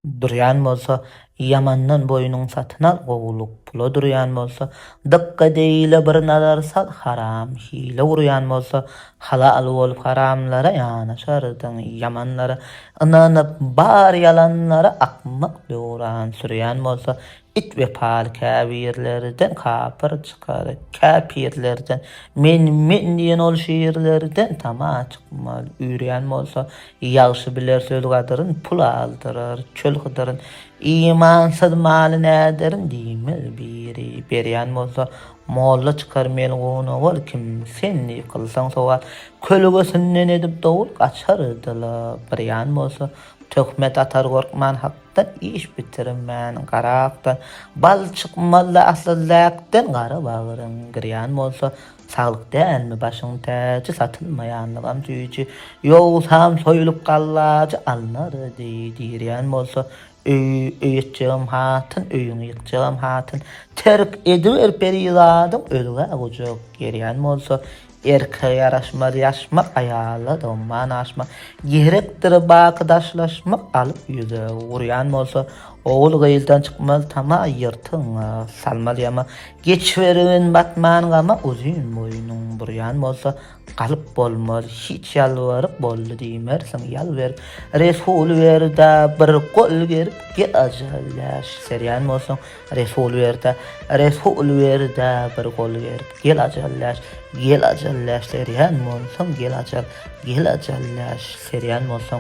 Durýan bolsa, ýamandan boýnuň satyna gowulyp pula durýan bolsa, dykka deýle bir nazar sal haram, hile urýan bolsa, halal bolup haramlara ýanaşardyň, ýamanlara ynanyp bar ýalanlara akmak döwran sürýän bolsa, it we pal käbirlerden kapyr çykar, käpirlerden men diýen ol şiirlerden tama çykmal, ýürýän bolsa, ýagşy biler söz gadyryn pul aldyrar, çöl gydyryn imansyz maly näderin diýmez biri, berýän bolsa molla çykar melguna bol kim senni kılsaň sowal, kölüge sünnen edip dowul gaçardylar, berýän bolsa töhmet atar gorkman hakdan iş bitirmän garakdan bal çykmalla aslylykdan gara bagyryn girýän bolsa saglyk dälmi başyň täçi satylmaýanlygam tüýji ýogsam soýulyp gallagy alnar diýýän bolsa öýetjegim hatyn öýüňi ýykjagam hatyn terk ediber periýadym ölüge gujak gerýän bolsa erkeğe yaraşmaz yaşmak ayala domman aşmak gerekdir bakdaşlaşmak alıp yüze uryan bolsa oğul gıyıldan çıkmaz tama yırtın salmal yama geçverin batman gama uzun boynun buryan bolsa kalıp bolmaz hiç yalvarıp bollu diýmersiň yalver resul verda bir kol verip gel ajallaş seryan bolsa resul verda bir kol verip gel ajallaş seryan bolsa gel ajallaş seryan bolsa